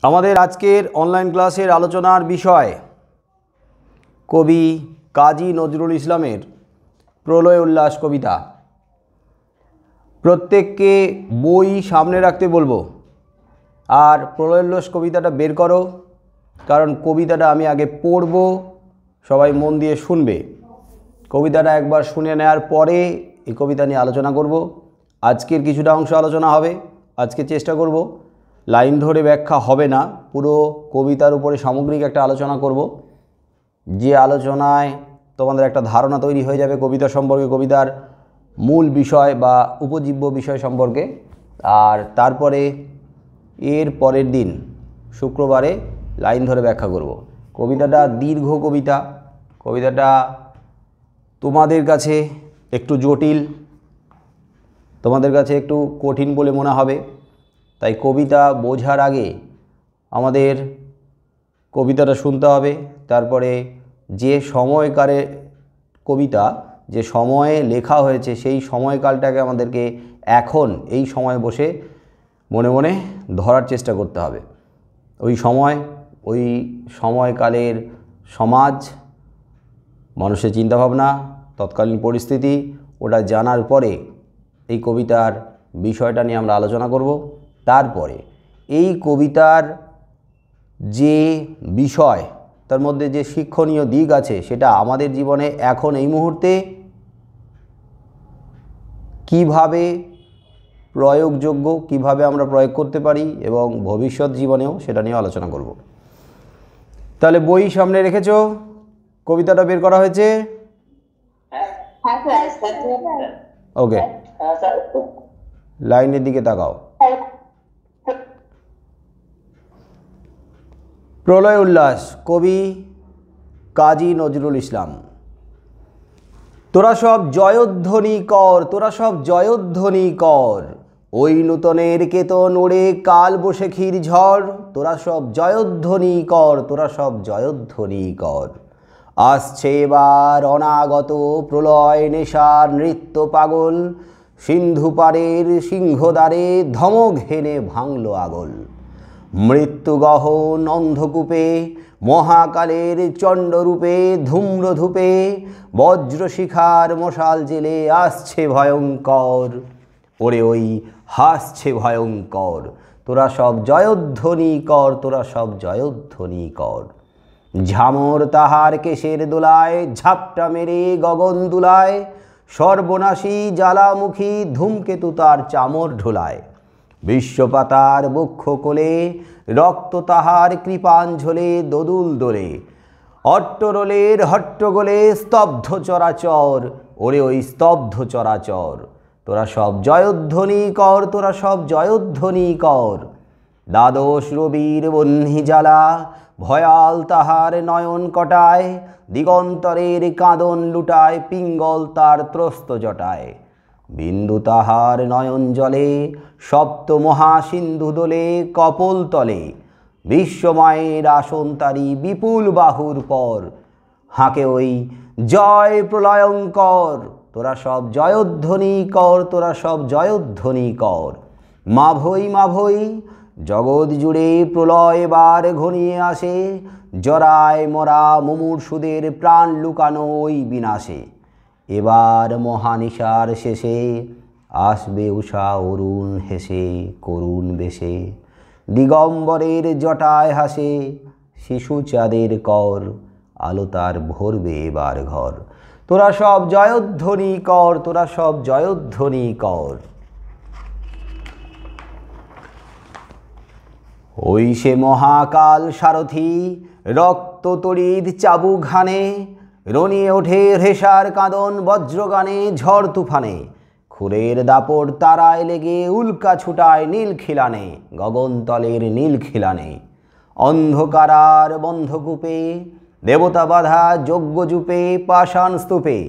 আমাদের আজকের অনলাইন ক্লাসের আলোচনার বিষয় কবি কাজী নজরুল ইসলামের প্রলয় উল্লাস কবিতা। প্রত্যেককে বই সামনে রাখতে বলবো আর প্রলয় উল্লাস কবিতাটা বের করো, কারণ কবিতাটা আমি আগে পড়ব, সবাই মন দিয়ে শুনবে। কবিতাটা একবার শুনে নেওয়ার পরে এই কবিতা নিয়ে আলোচনা করব। আজকের কিছুটা অংশ আলোচনা হবে। আজকে চেষ্টা করব লাইন ধরে ব্যাখ্যা হবে না, পুরো কবিতার উপরে সামগ্রিক একটা আলোচনা করব, যে আলোচনায় তোমাদের একটা ধারণা তৈরি হয়ে যাবে কবিতা সম্পর্কে, কবিতার মূল বিষয় বা উপজীব্য বিষয় সম্পর্কে। আর তারপরে এর পরের দিন শুক্রবারে লাইন ধরে ব্যাখ্যা করব। কবিতাটা দীর্ঘ কবিতা, কবিতাটা তোমাদের কাছে একটু জটিল, তোমাদের কাছে একটু কঠিন বলে মনে হবে। তাই কবিতা বোঝার আগে আমাদের কবিতাটা শুনতে হবে, তারপরে যে সময়কালে কবিতা, যে সময়ে লেখা হয়েছে সেই সময়কালটাকে আমাদেরকে এখন এই সময় বসে মনে মনে ধরার চেষ্টা করতে হবে। ওই সময়কালের সমাজ, মানুষের চিন্তাভাবনা, তৎকালীন পরিস্থিতি, ওটা জানার পরে এই কবিতার বিষয়টা নিয়ে আমরা আলোচনা করব। তারপরে এই কবিতার যে বিষয়, তার মধ্যে যে শিক্ষণীয় দিক আছে, সেটা আমাদের জীবনে এখন এই মুহূর্তে কিভাবে প্রয়োগযোগ্য, কিভাবে আমরা প্রয়োগ করতে পারি এবং ভবিষ্যৎ জীবনেও সেটা নিয়ে আলোচনা করব। তাহলে বই সামনে রেখেছো, কবিতাটা বের করা হয়েছে? ওকে, লাইনের দিকে তাকাও। প্রলয় উল্লাস, কবি কাজী নজরুল ইসলাম। তোরা সব জয়ধ্বনি কর, তোরা সব জয়ধ্বনি কর, ওই নূতনের কেতন ওড়ে কাল বৈশাখীর ঝড়। তোরা সব জয়ধ্বনি কর, তোরা সব জয়ধ্বনি কর। আসছে এবার অনাগত প্রলয় নেশার নৃত্য পাগল, সিন্ধু পারের সিংহদ্বারে ধমক হেনে ভাঙল আগল। মৃত্যুগহন অন্ধকূপে মহাকালের চণ্ডরূপে ধূম্রধূপে বজ্রশিখার মশাল জেলে আসছে ভয়ঙ্কর। ওরে ওই হাসছে ভয়ঙ্কর। তোরা সব জয়ধ্বনি কর, তোরা সব জয়ধ্বনি কর। ঝামর তাহার কেশের দোলায় ঝাপটা মেরে গগন দুলায়, সর্বনাশী জ্বালামুখী ধূমকেতু তার চামর ঢোলায়। বিশ্বপাতার বক্ষ কোলে রক্ত তাহার কৃপাঞ্জলে দোদুল দোলে, অট্টরোলের হট্টগোলে স্তব্ধ চরাচর। ওরে ওই স্তব্ধ চরাচর। তোরা সব জয়ধ্বনি কর, তোরা সব জয়ধ্বনি কর। দ্বাদশ রবির বহ্নি জ্বালা ভয়াল তাহার নয়ন কটায়, দিগন্তরের কাঁদন লুটায় পিঙ্গল তার ত্রস্ত জটায়। বিন্দু তাহার নয়ন জলে সপ্ত মহাসিন্ধু দোলে কপোল তলে, বিশ্বমায়ের আসন তারি বিপুল বাহুর পর। হাঁকে ওই জয় প্রলয়ঙ্কর। তোরা সব জয়ধ্বনি কর, তোরা সব জয়ধ্বনি কর। মাভৈ মাভৈ জগৎ জুড়ে প্রলয় এবার ঘনিয়ে আসে, জরায় মরা মুমূর্ষুদের প্রাণ লুকানো ওই বিনাশে। এবার মহানিশার শেষে আসবে উষা অরুণ হেসে করুণ বেশে, দিগম্বরের জটায় হাসে শিশু চাঁদের কর। আলো তার ভরবে এবার ঘর। তোরা সব জয়ধ্বনি কর, তোরা সব জয়ধ্বনি কর। ওই সে মহাকাল সারথি রক্ত তড়িৎ চাবুক ঘানে, রনিয়ে ওঠে রেশার কাঁদন বজ্রগানে ঝড় তুফানে। খুরের দাপট তারায় লেগে উল্কা ছুটায় নীল খিলানে, গগনতলের নীল খিলানে। অন্ধকারার বন্ধকূপে দেবতা বাধা যজ্ঞজূপে পাষাণ স্তূপে,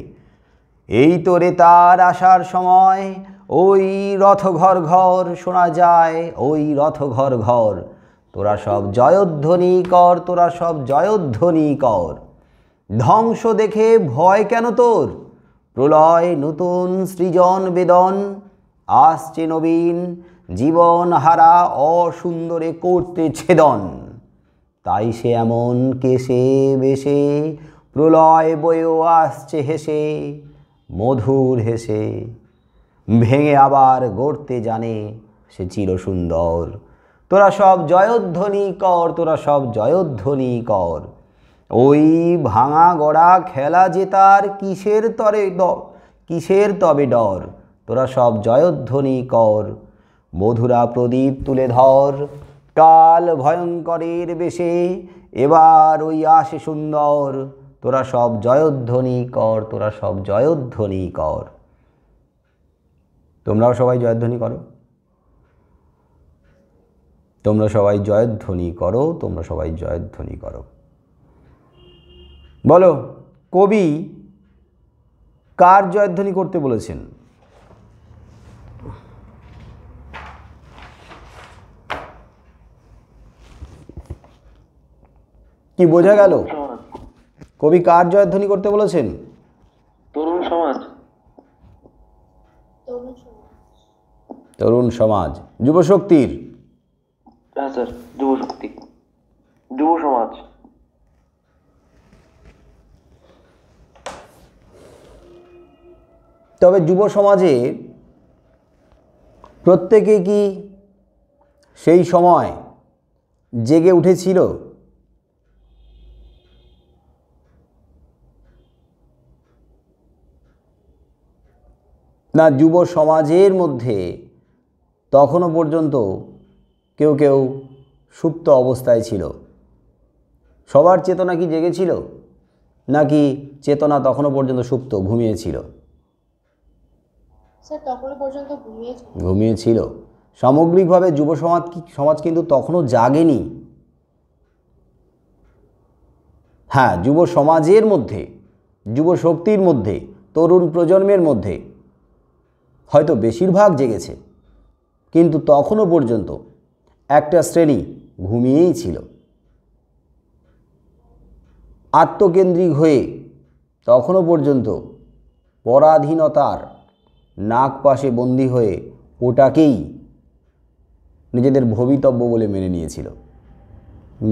এই তোরে তার আসার সময় ওই রথ ঘর ঘর শোনা যায়, ওই রথ ঘর ঘর। তোরা সব জয়ধ্বনি কর, তোরা সব জয়ধ্বনি কর। ধ্বংস দেখে ভয় কেন তোর, প্রলয় নতুন সৃজন বেদন। আসছে নবীন জীবন হারা অসুন্দরে করতে ছেদন। তাই সে এমন কেশে বেশে প্রলয় বয়েও আসছে হেসে, মধুর হেসে ভেঙে আবার গড়তে জানে সে চিরসুন্দর। তোরা সব জয়ধ্বনি কর, তোরা সব জয়ধ্বনি কর। ওই ভাঙা গড়া খেলা জেতার কিসের তবে ডর। তোরা সব জয়ধ্বনি কর, মধুরা প্রদীপ তুলে ধর। কাল ভয়ঙ্করের বেশে এবার ওই আসে সুন্দর। তোরা সব জয়ধ্বনি কর, তোরা সব জয়ধ্বনি কর। তোমরাও সবাই জয়ধ্বনি করো, তোমরা সবাই জয়ধ্বনি করো, তোমরা সবাই জয়ধ্বনি করো। বলো, কবি কার জয়ধ্বনি করতে বলেছেন? কি বোঝা গেল? কবি কার জয়ধ্বনি করতে বলেছেন? তরুণ সমাজ। তরুণ সমাজ, যুবশক্তির। হ্যাঁ স্যার, যুবশক্তি, যুব সমাজ। তবে যুব সমাজে প্রত্যেকে কি সেই সময় জেগে উঠেছিল? না, যুব সমাজের মধ্যে তখনও পর্যন্ত কেউ কেউ সুপ্ত অবস্থায় ছিল? সবার চেতনা কি জেগেছিল, নাকি চেতনা তখনও পর্যন্ত সুপ্ত ঘুমিয়েছিল? ঘুমিয়েছিল। সামগ্রিকভাবে যুব সমাজ কিন্তু তখনও জাগেনি। হ্যাঁ, যুব সমাজের মধ্যে, যুব শক্তির মধ্যে, তরুণ প্রজন্মের মধ্যে হয়তো বেশিরভাগ জেগেছে, কিন্তু তখনও পর্যন্ত একটা শ্রেণী ঘুমিয়েই ছিল। আত্মকেন্দ্রিক হয়ে তখনও পর্যন্ত পরাধীনতার নাগপাশে বন্দী হয়ে ওটাকেই নিজেদের ভবিতব্য বলে মেনে নিয়েছিল।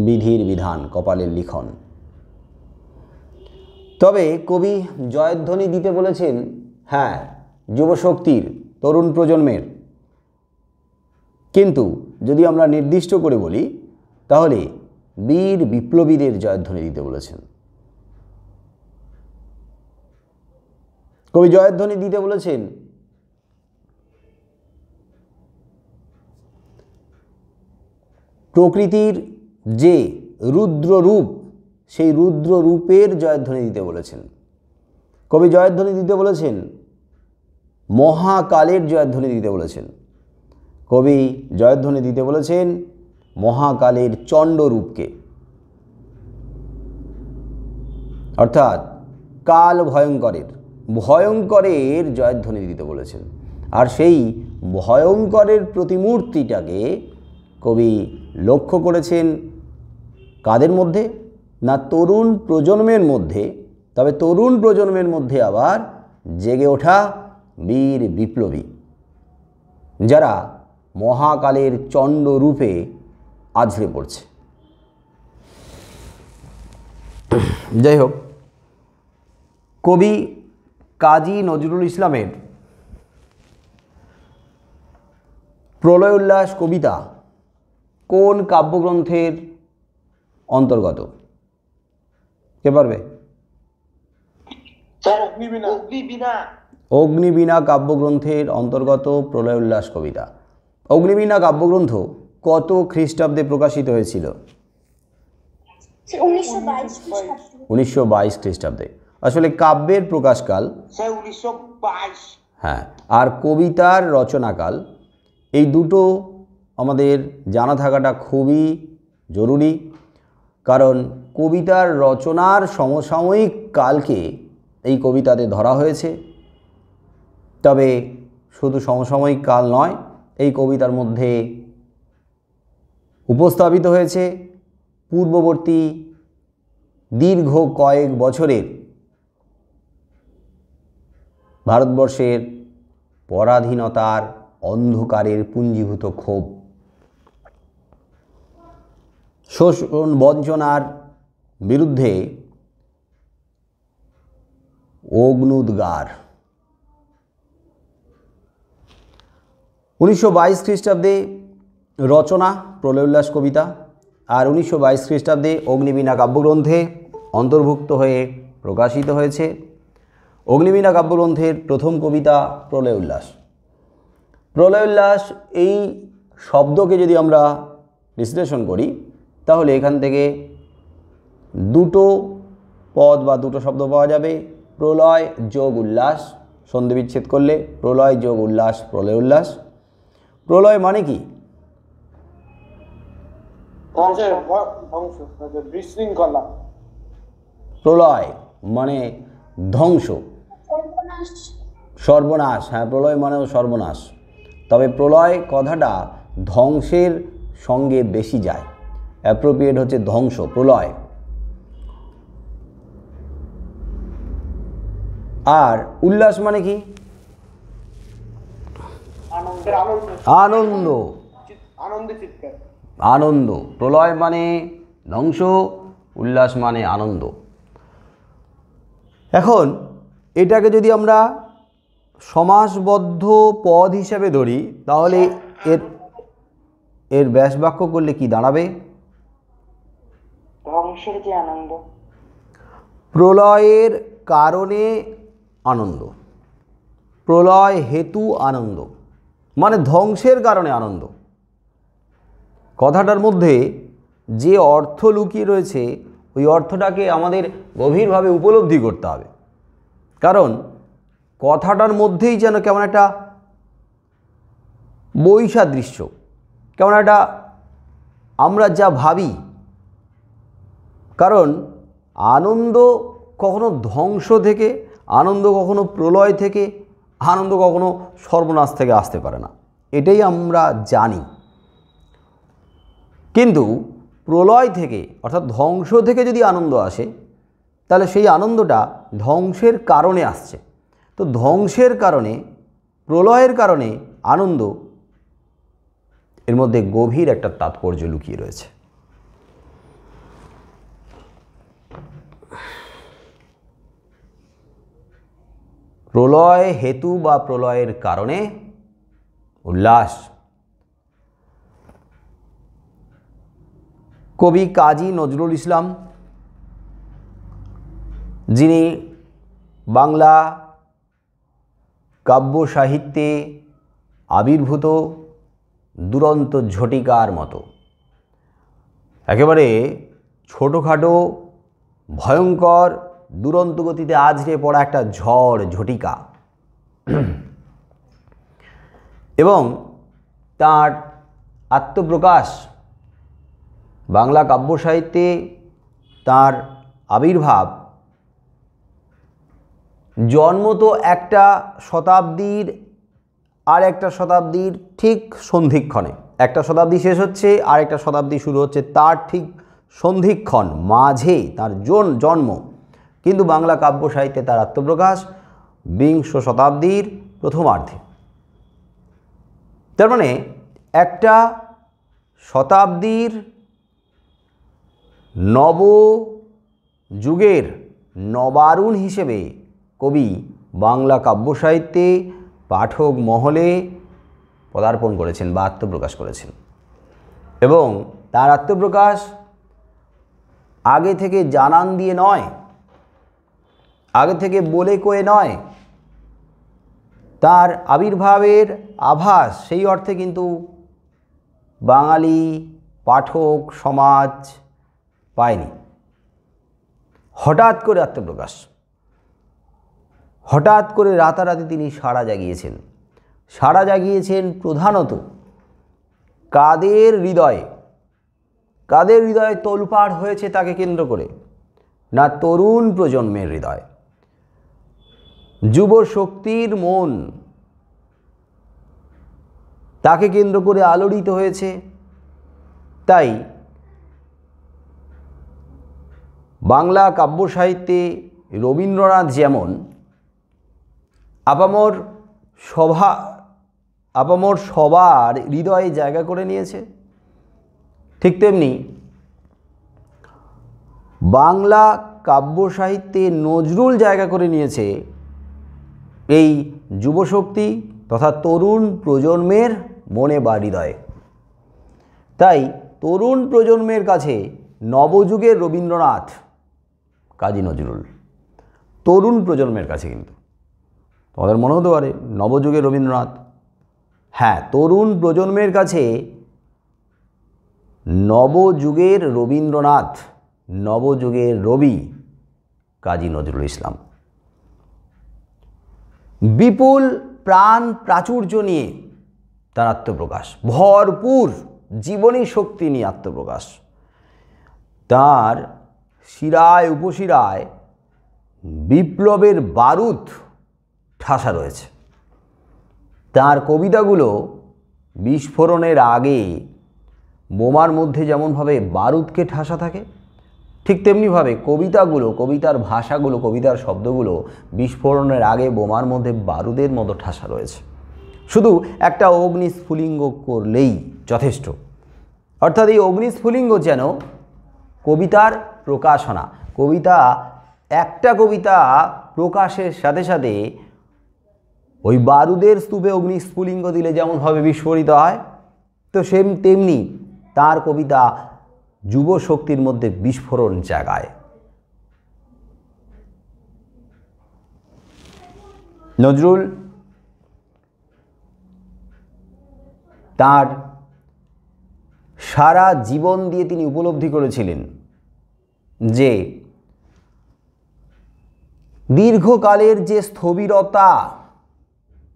বিধির বিধান, কপালের লিখন। তবে কবি জয়ধ্বনি দিতে বলেছেন, হ্যাঁ, যুবশক্তির, তরুণ প্রজন্মের। কিন্তু যদি আমরা নির্দিষ্ট করে বলি, তাহলে বীর বিপ্লবীদের জয়ধ্বনি দিতে বলেছেন। কবি জয়ধ্বনি দিতে বলেছেন প্রকৃতির যে রুদ্ররূপ, সেই রুদ্ররূপের জয়ধ্বনি দিতে বলেছেন। কবি জয়ধ্বনি দিতে বলেছেন মহাকালের জয়ধ্বনি দিতে বলেছেন। কবি জয়ধ্বনি দিতে বলেছেন মহাকালের চণ্ডরূপকে, অর্থাৎ কাল ভয়ঙ্করের জয়ধ্বনি দিতে বলেছেন। আর সেই ভয়ঙ্করের প্রতিমূর্তিটাকে কবি লক্ষ্য করেছেন কাদের মধ্যে? না, তরুণ প্রজন্মের মধ্যে। তবে তরুণ প্রজন্মের মধ্যে আবার জেগে ওঠা বীর বিপ্লবী, যারা মহাকালের চণ্ডরূপে আছড়ে পড়ছে। যাই হোক, কবি কাজী নজরুল ইসলামের প্রলয় উল্লাস কবিতা কোন কাব্যগ্রন্থের অন্তর্গত? কে পারবে? অগ্নিবীণা কাব্যগ্রন্থের অন্তর্গত প্রলয় উল্লাস কবিতা। অগ্নিবীণা কাব্যগ্রন্থ কত খ্রিস্টাব্দে প্রকাশিত হয়েছিল? 1922 খ্রিস্টাব্দে। আসলে কাব্যের প্রকাশকাল 1922। হ্যাঁ, আর কবিতার রচনাকাল, এই দুটো আমাদের জানা থাকাটা খুবই জরুরি। কারণ কবিতার রচনার সমসাময়িক কালকে এই কবিতাতে ধরা হয়েছে। তবে শুধু সমসাময়িক কাল নয়, এই কবিতার মধ্যে উপস্থাপিত হয়েছে পূর্ববর্তী দীর্ঘ কয়েক বছরের ভারতবর্ষের পরাধীনতার অন্ধকারের পুঞ্জীভূত ক্ষোভ, শোষণ বঞ্চনার বিরুদ্ধে অগ্নুদ্গার। 1922 খ্রিস্টাব্দে রচনা প্রলয় উল্লাস কবিতা, আর 1922 খ্রিস্টাব্দে অগ্নিবীণা কাব্যগ্রন্থে অন্তর্ভুক্ত হয়ে প্রকাশিত হয়েছে। অগ্নিবীণা কাব্যগ্রন্থের প্রথম কবিতা প্রলয় উল্লাস। প্রলয় উল্লাস এই শব্দকে যদি আমরা বিশ্লেষণ করি তাহলে এখান থেকে দুটো পদ বা দুটো শব্দ পাওয়া যাবে, প্রলয় যোগ উল্লাস। সন্ধি বিচ্ছেদ করলে প্রলয় যোগ উল্লাস প্রলয় উল্লাস। প্রলয় মানে কি? বিশৃঙ্খলা। প্রলয় মানে ধ্বংস, সর্বনাশ। হ্যাঁ, প্রলয় মানেও সর্বনাশ, তবে প্রলয় কথাটা ধ্বংসের সঙ্গে বেশি যায়, অ্যাপ্রোপ্রিয়েট হচ্ছে ধ্বংস, প্রলয়। আর উল্লাস মানে কি? আনন্দ, আনন্দ। প্রলয় মানে ধ্বংস, উল্লাস মানে আনন্দ। এখন এটাকে যদি আমরা সমাসবদ্ধ পদ হিসেবে ধরি তাহলে এর ব্যাস বাক্য করলে কি দাঁড়াবে? ধ্বংসের যে আনন্দ, প্রলয়ের কারণে আনন্দ, প্রলয় হেতু আনন্দ, মানে ধ্বংসের কারণে আনন্দ। কথাটার মধ্যে যে অর্থ লুকিয়ে রয়েছে ওই অর্থটাকে আমাদের গভীরভাবে উপলব্ধি করতে হবে, কারণ কথাটার মধ্যেই যেন কেমন একটা বৈসাদৃশ্য, কেমন একটা আমরা যা ভাবি। কারণ আনন্দ কখনো ধ্বংস থেকে, আনন্দ কখনো প্রলয় থেকে, আনন্দ কখনো সর্বনাশ থেকে আসতে পারে না, এটাই আমরা জানি। কিন্তু প্রলয় থেকে অর্থাৎ ধ্বংস থেকে যদি আনন্দ আসে তাহলে সেই আনন্দটা ধ্বংসের কারণে আসছে। তো ধ্বংসের কারণে, প্রলয়ের কারণে আনন্দ, এর মধ্যে গভীর একটা তাৎপর্য লুকিয়ে রয়েছে। প্রলয় হেতু বা প্রলয়ের কারণে উল্লাস। কবি কাজী নজরুল ইসলাম, যিনি বাংলা কাব্য সাহিত্যে আবির্ভূত দুরন্ত ঝটিকার মতো, একেবারে ছোটোখাটো ভয়ঙ্কর দুরন্ত গতিতে আছড়ে পড়া একটা ঝড় ঝটিকা, এবং তার আত্মপ্রকাশ বাংলা কাব্য সাহিত্যে, তার আবির্ভাব জন্ম তো একটা শতাব্দীর আর একটা শতাব্দীর ঠিক সন্ধিক্ষণে, একটা শতাব্দী শেষ হচ্ছে আর একটা শতাব্দী শুরু হচ্ছে, তার ঠিক সন্ধিক্ষণ মাঝে তার জন্ম। কিন্তু বাংলা কাব্য সাহিত্যে তার আত্মপ্রকাশ বিংশ শতাব্দীর প্রথমার্ধে। তার মানে একটা শতাব্দীর নবযুগের নবারুণ হিসেবে কবি বাংলা কাব্য সাহিত্যে পাঠক মহলে পদার্পণ করেছেন বা আত্মপ্রকাশ করেছেন, এবং তার আত্মপ্রকাশ আগে থেকে জানান দিয়ে নয়, আগে থেকে বলে কয়ে নয়, তার আবির্ভাবের আভাস সেই অর্থে কিন্তু বাঙালি পাঠক সমাজ পায়নি। হঠাৎ করে আত্মপ্রকাশ, হঠাৎ করে রাতারাতি তিনি সাড়া জাগিয়েছেন। সাড়া জাগিয়েছেন প্রধানত কাদের হৃদয়ে? কাদের হৃদয়ে তোলপাড় হয়েছে তাকে কেন্দ্র করে? না, তরুণ প্রজন্মের হৃদয়, যুব শক্তির মন তাকে কেন্দ্র করে আলোড়িত হয়েছে। তাই বাংলা কাব্য সাহিত্যে রবীন্দ্রনাথ যেমন আপামর আপামর সবার হৃদয়ে জায়গা করে নিয়েছে। ঠিক তেমনি বাংলা কাব্য সাহিত্যে নজরুল জায়গা করে নিয়েছে এই যুবশক্তি তথা তরুণ প্রজন্মের মনে বা হৃদয়ে। তাই তরুণ প্রজন্মের কাছে নবযুগের রবীন্দ্রনাথ কাজী নজরুল, তরুণ প্রজন্মের কাছে কিন্তু তোমাদের মনে হতে পারে নবযুগের রবীন্দ্রনাথ, হ্যাঁ, তরুণ প্রজন্মের কাছে নবযুগের রবীন্দ্রনাথ, নবযুগের রবি কাজী নজরুল ইসলাম। বিপুল প্রাণ প্রাচুর্য নিয়ে তার আত্মপ্রকাশ, ভরপুর জীবনী শক্তি নিয়ে আত্মপ্রকাশ। তার শিরায় উপশিরায় বিপ্লবের বারুদ ঠাসা রয়েছে। তার কবিতাগুলো বিস্ফোরণের আগে বোমার মধ্যে যেমনভাবে বারুদকে ঠাসা থাকে, ঠিক তেমনিভাবে কবিতাগুলো, কবিতার ভাষাগুলো, কবিতার শব্দগুলো বিস্ফোরণের আগে বোমার মধ্যে বারুদের মতো ঠাসা রয়েছে। শুধু একটা অগ্নিস্ফুলিঙ্গ করলেই যথেষ্ট। অর্থাৎ এই অগ্নিস্ফুলিঙ্গ যেন কবিতার প্রকাশনা। কবিতা, একটা কবিতা প্রকাশের সাথে সাথে ওই বারুদের স্তূপে অগ্নিস্ফুলিঙ্গ দিলে যেমনভাবে বিস্ফোরিত হয়, তো তেমনি তার কবিতা যুব শক্তির মধ্যে বিস্ফোরণ জাগায়। নজরুল তার সারা জীবন দিয়ে তিনি উপলব্ধি করেছিলেন যে দীর্ঘকালের যে স্থবিরতা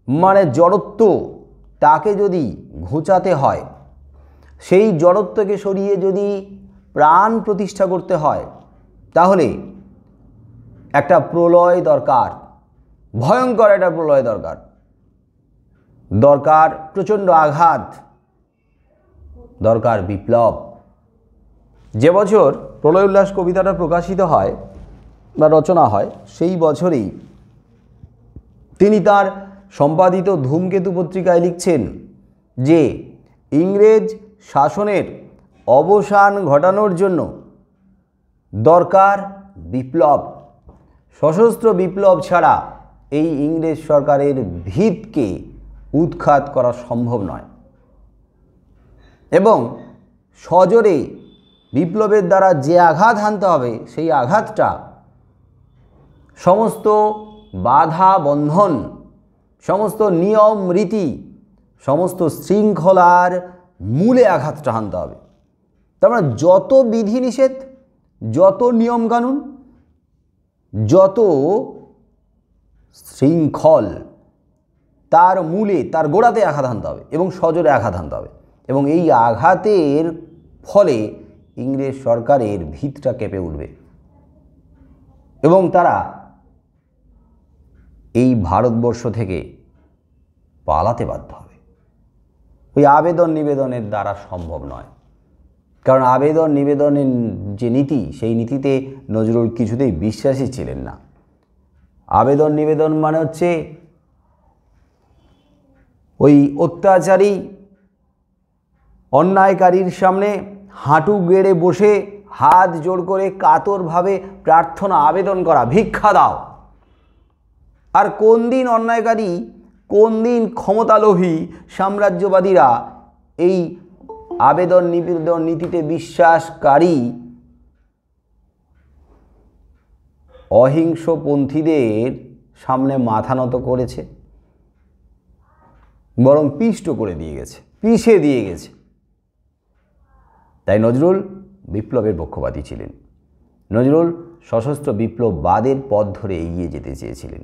মানে জড়ত্ব, তাকে যদি ঘোচাতে হয়, সেই জড়ত্বকে সরিয়ে যদি প্রাণ প্রতিষ্ঠা করতে হয়, তাহলে একটা প্রলয় দরকার, ভয়ঙ্কর একটা প্রলয় দরকার। দরকার প্রচণ্ড আঘাত, দরকার বিপ্লব। যে বছর প্রলয় উল্লাস কবিতাটা প্রকাশিত হয় বা রচনা হয়, সেই বছরেই তিনি তার সম্পাদিত ধূমকেতু পত্রিকায় লিখছেন যে ইংরেজ শাসনের অবসান ঘটানোর জন্য দরকার বিপ্লব। সশস্ত্র বিপ্লব ছাড়া এই ইংরেজ সরকারের ভিতকে উৎখাত করা সম্ভব নয় এবং সজোরে বিপ্লবের দ্বারা যে আঘাত হানতে হবে, সেই আঘাতটা সমস্ত বাধা বন্ধন, সমস্ত নিয়ম রীতি, সমস্ত শৃঙ্খলার মূলে আঘাতটা হানতে হবে। তার মানে যত বিধিনিষেধ, যত নিয়মকানুন, যত শৃঙ্খল, তার মূলে, তার গোড়াতে আঘাত হানতে হবে এবং সজোরে আঘাত হানতে হবে। এবং এই আঘাতের ফলে ইংরেজ সরকারের ভিতটা কেঁপে উঠবে এবং তারা এই ভারতবর্ষ থেকে পালাতে বাধ্য হবে। ওই আবেদন নিবেদনের দ্বারা সম্ভব নয়, কারণ আবেদন নিবেদনের যে নীতি, সেই নীতিতে নজরুল কিছুতেই বিশ্বাসী ছিলেন না। আবেদন নিবেদন মানে হচ্ছে ওই অত্যাচারী অন্যায়কারীর সামনে হাঁটু গেড়ে বসে হাত জোড় করে কাতরভাবে প্রার্থনা আবেদন করা, ভিক্ষা দাও। আর কোন দিন অন্যায়কারী, কোন দিন ক্ষমতালোভী সাম্রাজ্যবাদীরা এই আবেদন নিবেদন নীতিতে বিশ্বাসকারী অহিংসপন্থীদের সামনে মাথা নত করেছে, বরং পিষ্ট করে দিয়ে গেছে, পিষে দিয়ে গেছে। তাই নজরুল বিপ্লবের পক্ষপাতী ছিলেন। নজরুল সশস্ত্র বিপ্লববাদের পথ ধরে এগিয়ে যেতে চেয়েছিলেন।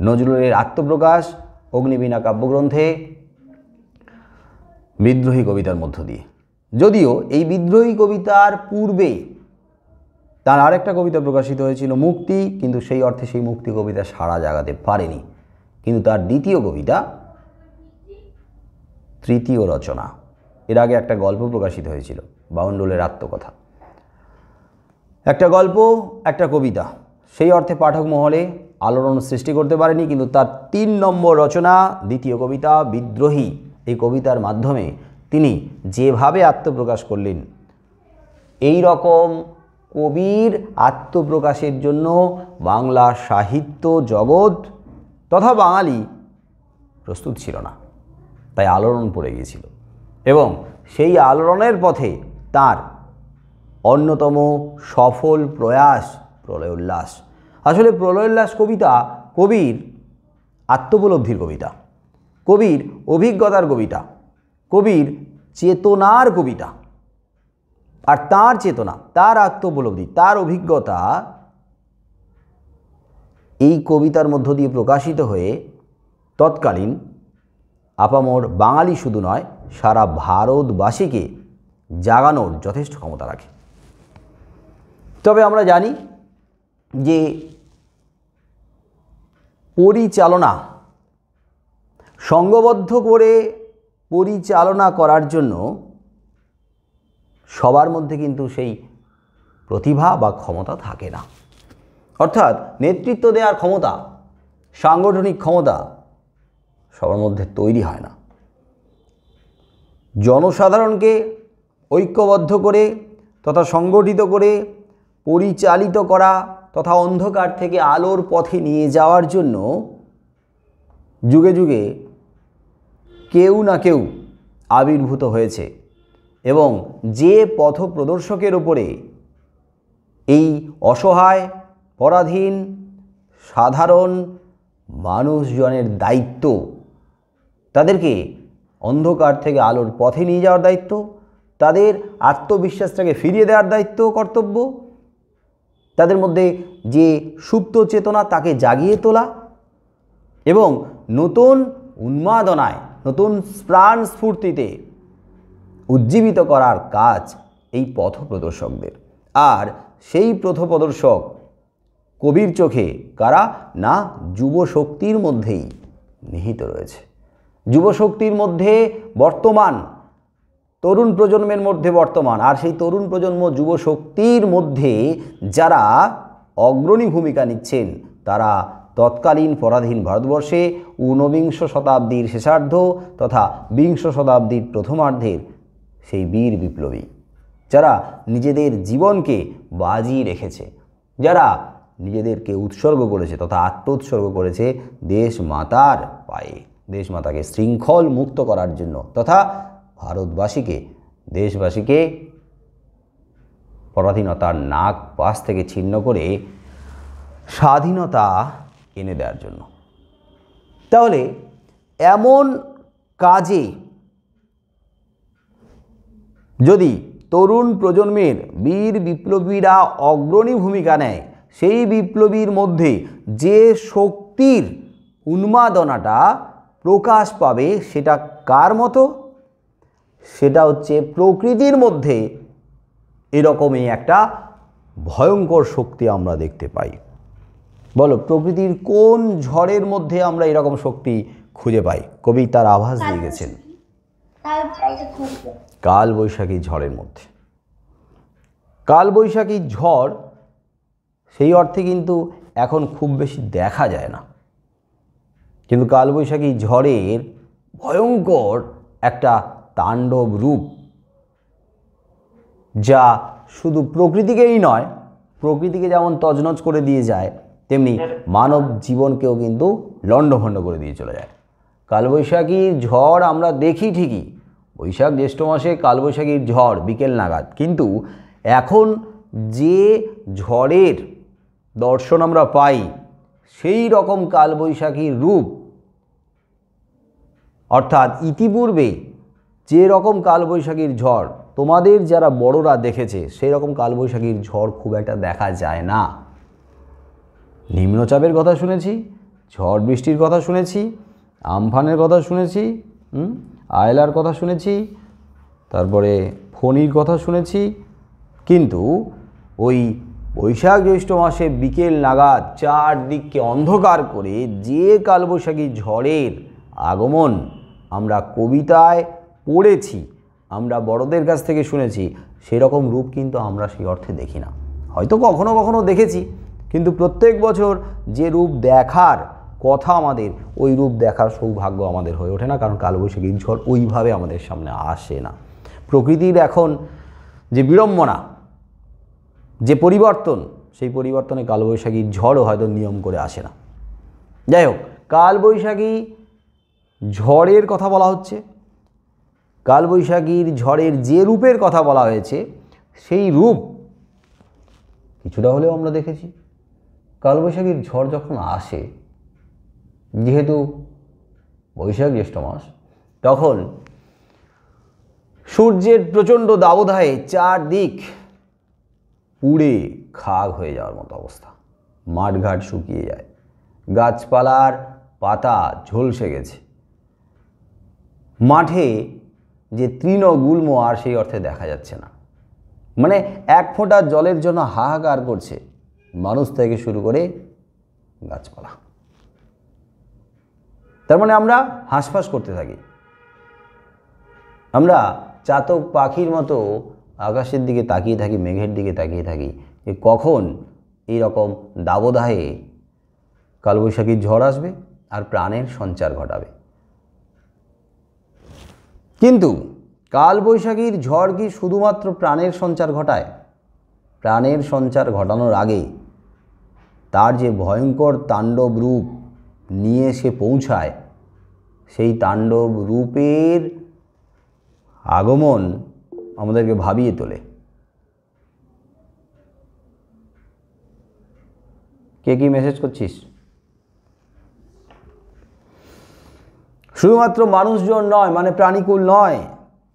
নজরুলের আত্মপ্রকাশ অগ্নিবীণা কাব্যগ্রন্থে বিদ্রোহী কবিতার মধ্য দিয়ে। যদিও এই বিদ্রোহী কবিতার পূর্বে তার আরেকটা কবিতা প্রকাশিত হয়েছিল মুক্তি, কিন্তু সেই অর্থে সেই মুক্তি কবিতা সাড়া জাগাতে পারেনি। কিন্তু তার দ্বিতীয় কবিতা, তৃতীয় রচনা, এর আগে একটা গল্প প্রকাশিত হয়েছিল, বাউন্ডুলের আত্মকথা। একটা গল্প, একটা কবিতা, সেই অর্থে পাঠক মহলে আলোড়ন সৃষ্টি করতে পারেনি, কিন্তু তার 3 নম্বর রচনা দ্বিতীয় কবিতা বিদ্রোহী, এই কবিতার মাধ্যমে তিনি যেভাবে আত্মপ্রকাশ করলেন, এই রকম কবির আত্মপ্রকাশের জন্য বাংলা সাহিত্য জগৎ তথা বাঙালি প্রস্তুত ছিল না, তাই আলোড়ন পড়ে গিয়েছিল। এবং সেই আলোড়নের পথে তার অন্যতম সফল প্রয়াস প্রলয় উল্লাস। আসলে প্রলয় উল্লাস কবিতা কবির আত্মোপলব্ধির কবিতা, কবির অভিজ্ঞতার কবিতা, কবির চেতনার কবিতা। আর তার চেতনা, তার আত্মোপলব্ধি, তার অভিজ্ঞতা এই কবিতার মধ্য দিয়ে প্রকাশিত হয়ে তৎকালীন আপামর বাঙালি শুধু নয়, সারা ভারতবাসীকে জাগানোর যথেষ্ট ক্ষমতা রাখে। তবে আমরা জানি যে পরিচালনা, সংঘবদ্ধ করে পরিচালনা করার জন্য সবার মধ্যে কিন্তু সেই প্রতিভা বা ক্ষমতা থাকে না। অর্থাৎ নেতৃত্ব দেওয়ার ক্ষমতা, সাংগঠনিক ক্ষমতা সবার মধ্যে তৈরি হয় না। জনসাধারণকে ঐক্যবদ্ধ করে তথা সংগঠিত করে পরিচালিত করা তথা অন্ধকার থেকে আলোর পথে নিয়ে যাওয়ার জন্য যুগে যুগে কেউ না কেউ আবির্ভূত হয়েছে, এবং যে পথ প্রদর্শকের ওপরে এই অসহায় পরাধীন সাধারণ মানুষজনের দায়িত্ব, তাদেরকে অন্ধকার থেকে আলোর পথে নিয়ে যাওয়ার দায়িত্ব, তাদের আত্মবিশ্বাসটাকে ফিরিয়ে দেওয়ার দায়িত্ব, কর্তব্য, তাদের মধ্যে যে সুপ্ত চেতনা তাকে জাগিয়ে তোলা এবং নতুন উন্মাদনায়, নতুন প্রাণ স্ফূর্তিতে উজ্জীবিত করার কাজ এই পথপ্রদর্শকদের। আর সেই পথপ্রদর্শক কবির চোখে কারা? না, যুব শক্তির মধ্যেই নিহিত রয়েছে। যুব শক্তির মধ্যে বর্তমান, তরুণ প্রজন্মের মধ্যে বর্তমান, আর সেই তরুণ প্রজন্ম যুব শক্তির মধ্যে যারা অগ্রণী ভূমিকা নিচ্ছেন, তারা তৎকালীন পরাধীন ভারতবর্ষে ঊনবিংশ শতাব্দীর শেষার্ধ তথা বিংশ শতাব্দীর প্রথমার্ধের সেই বীর বিপ্লবী, যারা নিজেদের জীবনকে বাজি রেখেছে, যারা নিজেদেরকে উৎসর্গ করেছে তথা আত্মোৎসর্গ করেছে দেশ মাতার পায়ে, দেশ মাতাকে শৃঙ্খল মুক্ত করার জন্য তথা ভারতবাসীকে, দেশবাসীকে পরাধীনতার নাগ পাশ থেকে ছিন্ন করে স্বাধীনতা এনে দেওয়ার জন্য। তাহলে এমন কাজে যদি তরুণ প্রজন্মের বীর বিপ্লবীরা অগ্রণী ভূমিকা নেয়, সেই বিপ্লবীর মধ্যে যে শক্তির উন্মাদনাটা প্রকাশ পাবে সেটা কার মতো? সেটা হচ্ছে প্রকৃতির মধ্যে এরকমই একটা ভয়ঙ্কর শক্তি আমরা দেখতে পাই। বলো, প্রকৃতির কোন ঝড়ের মধ্যে আমরা এরকম শক্তি খুঁজে পাই? কবি তার আভাস দিয়ে গেছেন কালবৈশাখী ঝড়ের মধ্যে। কালবৈশাখী ঝড় সেই অর্থে কিন্তু এখন খুব বেশি দেখা যায় না, কিন্তু কালবৈশাখী ঝড়ের ভয়ঙ্কর একটা তাণ্ডব রূপ, যা শুধু প্রকৃতিকেই নয়, প্রকৃতিকে যেমন তছনছ করে দিয়ে যায়, তেমনি মানব জীবনকেও কিন্তু লণ্ডভণ্ড করে দিয়ে চলে যায়। কালবৈশাখীর ঝড় আমরা দেখি ঠিকই, বৈশাখ জ্যৈষ্ঠ মাসে কালবৈশাখীর ঝড় বিকেল নাগাদ, কিন্তু এখন যে ঝড়ের দর্শন আমরা পাই সেই রকম কালবৈশাখীর রূপ, অর্থাৎ ইতিপূর্বে যে রকম কালবৈশাখীর ঝড় তোমাদের যারা বড়রা দেখেছে, সেই রকম কালবৈশাখীর ঝড় খুব একটা দেখা যায় না। নিম্নচাপের কথা শুনেছি, ঝড় বৃষ্টির কথা শুনেছি, আমফানের কথা শুনেছি, আয়লার কথা শুনেছি, তারপরে ফণির কথা শুনেছি, কিন্তু ওই বৈশাখ জ্যৈষ্ঠ মাসে বিকেল নাগাদ চারদিককে অন্ধকার করে যে কালবৈশাখী ঝড়ের আগমন আমরা কবিতায় পড়েছি, আমরা বড়দের কাছ থেকে শুনেছি, সেরকম রূপ কিন্তু আমরা সেই অর্থে দেখি না। হয়তো কখনো কখনো দেখেছি, কিন্তু প্রত্যেক বছর যে রূপ দেখার কথা আমাদের, ওই রূপ দেখার সৌভাগ্য আমাদের হয়ে ওঠে না, কারণ কালবৈশাখীর ঝড় ওইভাবে আমাদের সামনে আসে না। প্রকৃতির এখন যে বিড়ম্বনা, যে পরিবর্তন, সেই পরিবর্তনে কালবৈশাখীর ঝড়ও হয়তো নিয়ম করে আসে না। যাই হোক, কালবৈশাখী ঝড়ের কথা বলা হচ্ছে। কালবৈশাখীর ঝড়ের যে রূপের কথা বলা হয়েছে, সেই রূপ কিছুটা হলেও আমরা দেখেছি। কালবৈশাখীর ঝড় যখন আসে, যেহেতু বৈশাখ জ্যৈষ্ঠ মাস, তখন সূর্যের প্রচণ্ড দাবদাহে চারদিক পুড়ে খাগ হয়ে যাওয়ার মতো অবস্থা, মাঠঘাট শুকিয়ে যায়, গাছপালার পাতা ঝলসে গেছে, মাঠে যে তৃণগুল্ম আর সেই অর্থে দেখা যাচ্ছে না। মানে এক ফোঁটা জলের জন্য হাহাকার করছে মানুষ থেকে শুরু করে গাছপালা। তার মানে আমরা হাঁসফাঁস করতে থাকি, আমরা চাতক পাখির মতো আকাশের দিকে তাকিয়ে থাকি, মেঘের দিকে তাকিয়ে থাকি যে কখন এই রকম দাবদাহে কালবৈশাখীর ঝড় আসবে আর প্রাণের সঞ্চার ঘটাবে। কিন্তু কালবৈশাখীর ঝড় কি শুধুমাত্র প্রাণের সঞ্চার ঘটায়? প্রাণের সঞ্চার ঘটানোর আগে তার যে ভয়ঙ্কর তাণ্ডব রূপ নিয়ে সে পৌঁছায়, সেই তাণ্ডব রূপের আগমন আমাদেরকে ভাবিয়ে তোলে। কে কি মেসেজ করছিস? শুধুমাত্র মানুষজন নয়, মানে প্রাণীকুল নয়,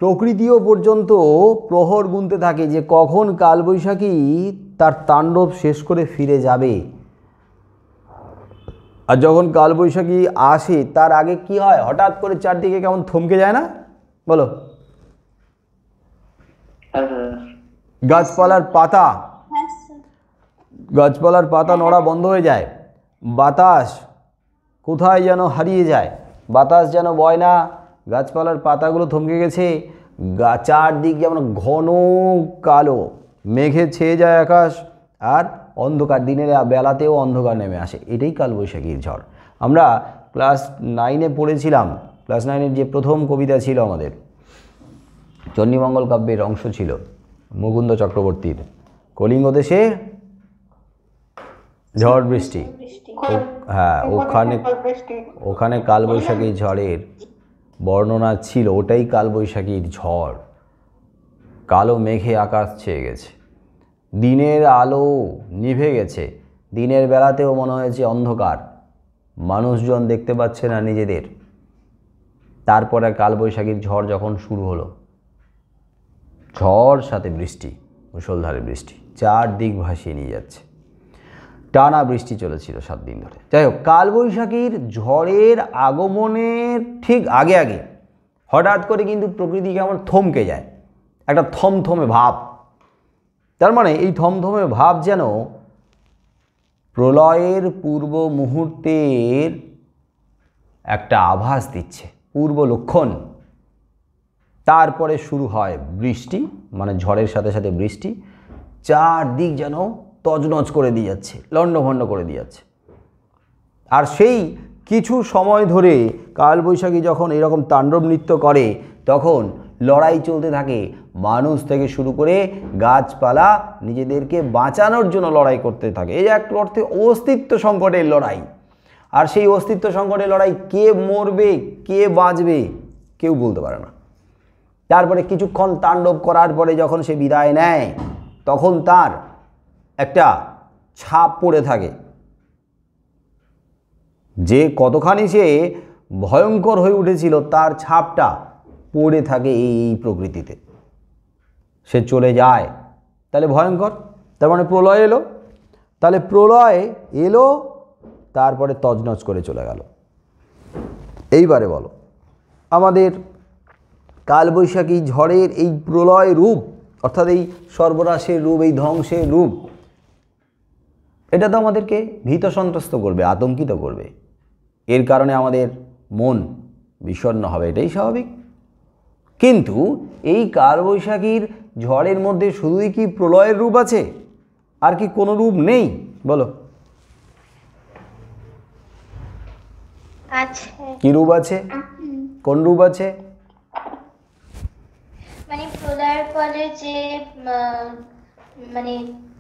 প্রকৃতিও পর্যন্ত প্রহর গুনতে থাকে যে কখন কালবৈশাখী তার তাণ্ডব শেষ করে ফিরে যাবে। আর যখন কালবৈশাখী আসে তার আগে কি হয়? হঠাৎ করে চারদিকে কেমন থমকে যায় না? বলো। গাছপালার পাতা নড়া বন্ধ হয়ে যায়, বাতাস কোথায় যেন হারিয়ে যায়, বাতাস যেন বয় না, গাছপালার পাতাগুলো থমকে গেছে, চারদিক যেমন ঘন কালো মেঘে ছেয়ে যায় আকাশ, আর অন্ধকার, দিনের বেলাতেও অন্ধকার নেমে আসে। এটাই কালবৈশাখীর ঝড়। আমরা ক্লাস 9-এ পড়েছিলাম, ক্লাস 9-এর যে প্রথম কবিতা ছিল আমাদের, চণ্ডীমঙ্গল কাব্যের অংশ ছিল মুকুন্দ চক্রবর্তীর, কলিঙ্গ দেশে ঝড় বৃষ্টি। হ্যাঁ, ওখানে কালবৈশাখী ঝড়ের বর্ণনা ছিল। ওটাই কালবৈশাখীর ঝড়। কালো মেঘে আকাশ ছেয়ে গেছে, দিনের আলো নিভে গেছে, দিনের বেলাতেও মনে হয়েছে অন্ধকার, মানুষজন দেখতে পাচ্ছে না নিজেদের। তারপরে কালবৈশাখীর ঝড় যখন শুরু হলো, ঝড় সাথে বৃষ্টি, মুষলধারে বৃষ্টি চারদিক ভাসিয়ে নিয়ে যাচ্ছে, টানা বৃষ্টি চলেছিল 7 দিন ধরে। যাই হোক, কালবৈশাখীর ঝড়ের আগমনের ঠিক আগে আগে হঠাৎ করে কিন্তু প্রকৃতি কেমন থমকে যায়, একটা থমথমে ভাব। তার মানে এই থমথমে ভাব যেন প্রলয়ের পূর্ব মুহূর্তের একটা আভাস দিচ্ছে, পূর্ব লক্ষণ। তারপরে শুরু হয় বৃষ্টি, মানে ঝড়ের সাথে সাথে বৃষ্টি, চারদিক যেন তজনজ করে দিয়ে যাচ্ছে, লণ্ডভণ্ড করে দিয়ে যাচ্ছে। আর সেই কিছু সময় ধরে কালবৈশাখী যখন এরকম তাণ্ডব নৃত্য করে, তখন লড়াই চলতে থাকে, মানুষ থেকে শুরু করে গাছপালা নিজেদেরকে বাঁচানোর জন্য লড়াই করতে থাকে। এই এক অর্থে অস্তিত্ব সংকটের লড়াই। আর সেই অস্তিত্ব সংকটের লড়াই, কে মরবে কে বাঁচবে কেউ বলতে পারে না। তারপরে কিছুক্ষণ তাণ্ডব করার পরে যখন সে বিদায় নেয়, তখন তার একটা ছাপ পড়ে থাকে, যে কতখানি সে ভয়ঙ্কর হয়ে উঠেছিল তার ছাপটা পড়ে থাকে এই প্রকৃতিতে। সে চলে যায়, তাহলে ভয়ঙ্কর, তার মানে প্রলয় এলো, তাহলে প্রলয় এলো, তারপরে তজনজ করে চলে গেল। এইবারে বলো, আমাদের কালবৈশাখী ঝড়ের এই প্রলয় রূপ, অর্থাৎ এই সর্বনাশের রূপ, এই ধ্বংসের রূপ, এটা তো আমাদেরকে ভীত সন্ত্রস্ত করবে, আতঙ্কিত করবে। এর কারণে আমাদের মন বিষণ্ণ হবে, এটাই স্বাভাবিক। কিন্তু এই কালবৈশাখীর ঝড়ের মধ্যে শুধুই কি প্রলয়ের রূপ আছে, আর কি কোনো রূপ নেই? বলো। আছে। কি রূপ আছে? কোন রূপ আছে? মানে প্রলয়ের ফলে যে মানে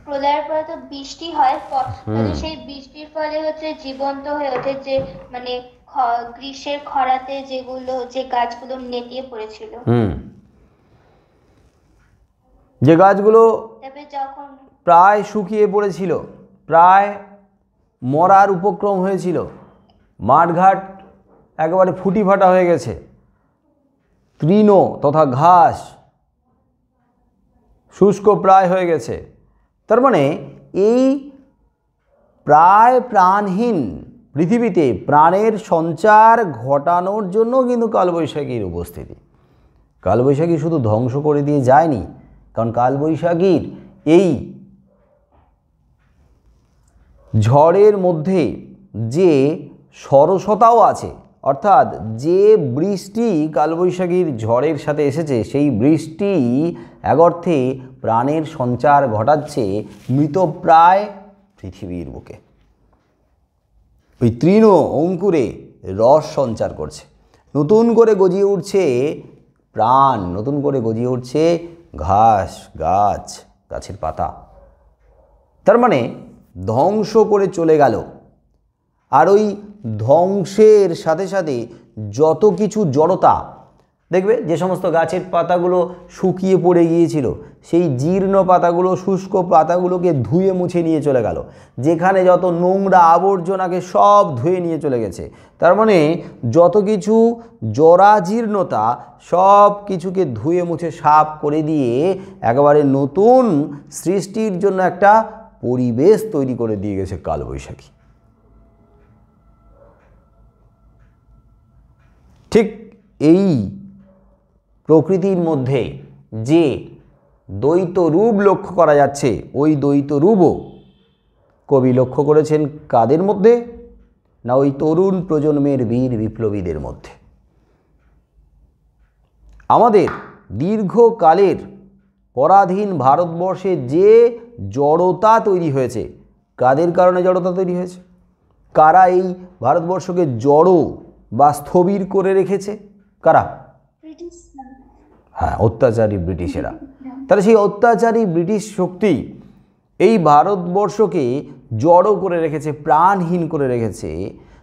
প্রলয়ের পরে তো বৃষ্টি হয়, তাহলে সেই বৃষ্টির ফলে হচ্ছে জীবন্ত হয়ে ওঠে যে মানে গ্রীষ্মের খরাতে যেগুলো যে গাছগুলো নেতিয়ে পড়েছিল, যে গাছগুলো তবে যখন প্রায় শুকিয়ে পড়েছিল, প্রায় মরার উপক্রম হয়েছিল, মাঠঘাট একেবারে ফুটি ফাটা হয়ে গেছে, তৃণ তথা ঘাস শুষ্ক প্রায় হয়ে গেছে, তার মানে এই প্রায় প্রাণহীন পৃথিবীতে প্রাণের সঞ্চার ঘটানোর জন্য কিন্তু কালবৈশাখীর উপস্থিতি। কালবৈশাখী শুধু ধ্বংস করে দিয়ে যায়নি, কারণ কালবৈশাখীর এই ঝড়ের মধ্যে যে সরসতাও আছে, অর্থাৎ যে বৃষ্টি কালবৈশাখীর ঝড়ের সাথে এসেছে সেই বৃষ্টি এক অর্থে প্রাণের সঞ্চার ঘটাচ্ছে মৃতপ্রায় পৃথিবীর বুকে। ওই তৃণ অঙ্কুরে রস সঞ্চার করছে, নতুন করে গজিয়ে উঠছে প্রাণ, নতুন করে গজিয়ে উঠছে ঘাস, গাছ, গাছের পাতা। তার মানে ধ্বংস করে চলে গেল, আর ওই ধ্বংসের সাথে সাথে যত কিছু জড়তা, দেখবে যে সমস্ত গাছের পাতাগুলো শুকিয়ে পড়ে গিয়েছিল সেই জীর্ণ পাতাগুলো, শুষ্ক পাতাগুলোকে ধুয়ে মুছে নিয়ে চলে গেল, যেখানে যত নোংরা আবর্জনাকে সব ধুয়ে নিয়ে চলে গেছে। তার মানে যত কিছু জরাজীর্ণতা সব কিছুকে ধুয়ে মুছে সাফ করে দিয়ে একেবারে নতুন সৃষ্টির জন্য একটা পরিবেশ তৈরি করে দিয়ে গেছে কালবৈশাখী। ঠিক এই প্রকৃতির মধ্যে যে দ্বৈত রূপ লক্ষ্য করা যাচ্ছে, ওই দ্বৈত রূপও কবি লক্ষ্য করেছেন কাদের মধ্যে? না ওই তরুণ প্রজন্মের বীর বিপ্লবীদের মধ্যে। আমাদের দীর্ঘকালের পরাধীন ভারতবর্ষে যে জড়তা তৈরি হয়েছে, কাদের কারণে জড়তা তৈরি হয়েছে? কারা এই ভারতবর্ষকে জড়ো বা স্থবির করে রেখেছে? কারা? হ্যাঁ, অত্যাচারী ব্রিটিশেরা। তাহলে সেই অত্যাচারী ব্রিটিশ শক্তি এই ভারতবর্ষকে জড়ো করে রেখেছে, প্রাণহীন করে রেখেছে।